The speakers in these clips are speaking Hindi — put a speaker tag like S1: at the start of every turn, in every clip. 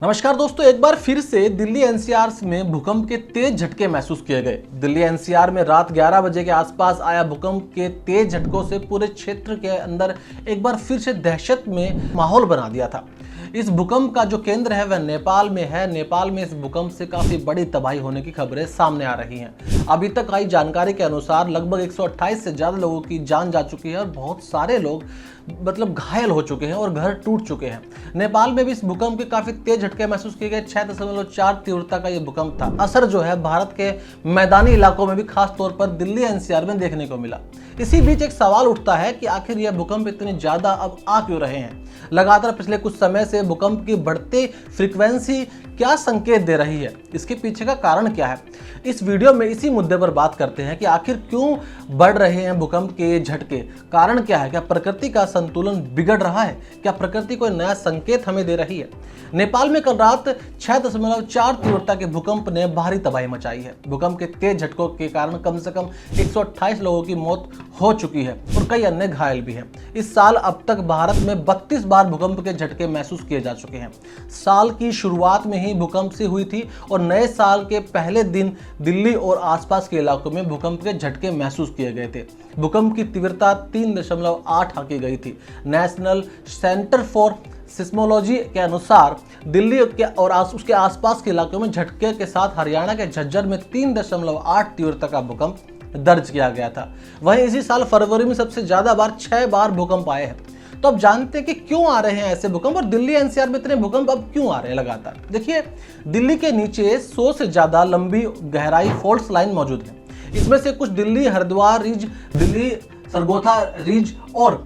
S1: नमस्कार दोस्तों, एक बार फिर से दिल्ली एनसीआर में भूकंप के तेज झटके महसूस किए गए। दिल्ली एनसीआर में रात 11 बजे के आसपास आया भूकंप के तेज झटकों से पूरे क्षेत्र के अंदर एक बार फिर से दहशत में माहौल बना दिया था। इस भूकंप का जो केंद्र है वह नेपाल में है। नेपाल में इस भूकंप से काफी बड़ी तबाही होने की खबरें सामने आ रही हैं। अभी तक आई जानकारी के अनुसार लगभग 128 से ज्यादा लोगों की जान जा चुकी है और बहुत सारे लोग घायल हो चुके हैं और घर टूट चुके हैं। नेपाल में भी इस भूकंप के काफी तेज झटके महसूस किए गए। 6.4 तीव्रता का यह भूकंप था। असर जो है भारत के मैदानी इलाकों में भी खास तौर पर दिल्ली एनसीआर में देखने को मिला। इसी बीच एक सवाल उठता है कि आखिर यह भूकंप इतने ज्यादा अब आ क्यों रहे हैं। लगातार पिछले कुछ समय से भूकंप की बढ़ती फ्रीक्वेंसी क्या संकेत दे रही है, इसके पीछे का कारण क्या है। इस वीडियो में इसी मुद्दे पर बात करते हैं कि आखिर क्यों बढ़ रहे हैं भूकंप के झटके, कारण क्या है। क्या प्रकृति का संतुलन बिगड़ रहा है, क्या प्रकृति कोई नया संकेत हमें दे रही है। नेपाल में कल रात 6.4 तीव्रता के भूकंप ने भारी तबाही मचाई है। भूकंप के तेज झटकों के कारण कम से कम 128 लोगों की मौत हो चुकी है और कई अन्य घायल भी हैं। इस साल अब तक भारत में 32 बार भूकंप के झटके महसूस किए जा चुके हैं। साल की शुरुआत में ही भूकंप से हुई थी और नए साल के पहले दिन दिल्ली और आसपास के इलाकों में भूकंप के झटके महसूस किए गए थे। भूकंप की तीव्रता 3.8 आंकी गई थी। नेशनल सेंटर फॉर सिस्मोलॉजी के अनुसार दिल्ली के और उसके आसपास के इलाकों में झटके के साथ हरियाणा के झज्जर में 3.8 तीव्रता का भूकंप दर्ज किया गया था। वहीं इसी साल फरवरी में सबसे ज्यादा बार 6 बार भूकंप आए हैं। तो अब जानते हैं कि क्यों आ रहे हैं ऐसे भूकंप और दिल्ली एनसीआर में इतने भूकंप अब क्यों आ रहे हैं लगातार। देखिए, दिल्ली के नीचे 100 से ज्यादा लंबी गहराई फॉल्ट लाइन मौजूद है। इसमें से कुछ दिल्ली हरिद्वार रिज, दिल्ली सरगोधा रिज और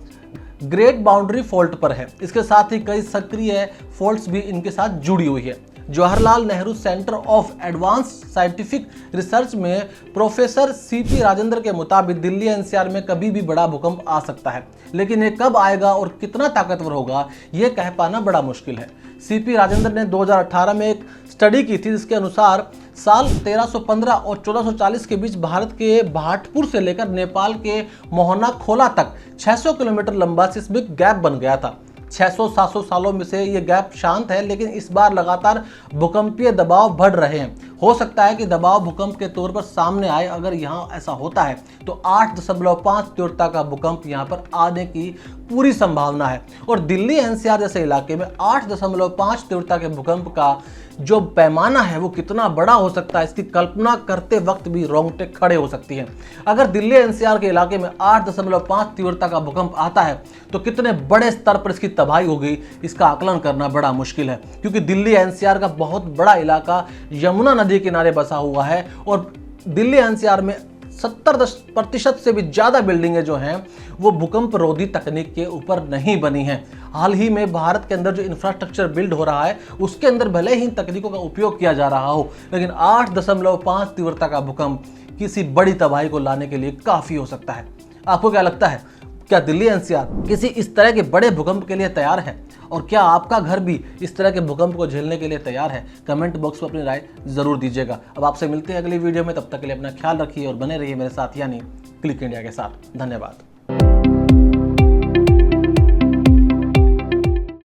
S1: ग्रेट बाउंड्री फॉल्ट पर है। इसके साथ ही कई सक्रिय फॉल्ट्स भी इनके साथ जुड़ी हुई है। Jawaharlal Nehru centre of advance scientific research में प्रोफेसर सीपी राजेंद्र के मुताबिक दिल्ली एनसीआर में कभी भी बड़ा भूकंप आ सकता है, लेकिन ये कब आएगा और कितना ताकतवर होगा ये कह पाना बड़ा मुश्किल है। सीपी राजेंद्र ने 2018 में एक स्टडी की थी जिसके अनुसार साल 1315 और 1440 के बीच भारत के भाटपुर से लेकर नेपाल के मोहना खोला तक 600 किलोमीटर लंबा सिस्मिक गैप बन गया था। 600-700 सालों में से ये गैप शांत है, लेकिन इस बार लगातार भूकंपीय दबाव बढ़ रहे हैं। हो सकता है कि दबाव भूकंप के तौर पर सामने आए। अगर यहाँ ऐसा होता है तो 8.5 तीव्रता का भूकंप यहाँ पर आने की पूरी संभावना है और दिल्ली एनसीआर जैसे इलाके में 8.5 तीव्रता के भूकंप का जो पैमाना है वो कितना बड़ा हो सकता है, इसकी कल्पना करते वक्त भी रोंगटे खड़े हो सकती हैं। अगर दिल्ली एनसीआर के इलाके में 8.5 तीव्रता का भूकंप आता है तो कितने बड़े स्तर पर इसकी तबाही होगी, इसका आकलन करना बड़ा मुश्किल है, क्योंकि दिल्ली एनसीआर का बहुत बड़ा इलाका यमुना नदी के किनारे बसा हुआ है और दिल्ली एनसीआर में 70% से भी ज्यादा बिल्डिंगें जो हैं वो भूकंप रोधी तकनीक के ऊपर नहीं बनी हैं। हाल ही में भारत के अंदर जो इंफ्रास्ट्रक्चर बिल्ड हो रहा है उसके अंदर भले ही इन तकनीकों का उपयोग किया जा रहा हो, लेकिन 8.5 तीव्रता का भूकंप किसी बड़ी तबाही को लाने के लिए काफी हो सकता है। आपको क्या लगता है, क्या दिल्ली एनसीआर किसी इस तरह के बड़े भूकंप के लिए तैयार है और क्या आपका घर भी इस तरह के भूकंप को झेलने के लिए तैयार है? कमेंट बॉक्स में अपनी राय जरूर दीजिएगा। अब आपसे मिलते हैं अगली वीडियो में, तब तक के लिए अपना ख्याल रखिए और बने रहिए मेरे साथ यानी क्लिक इंडिया के साथ। धन्यवाद।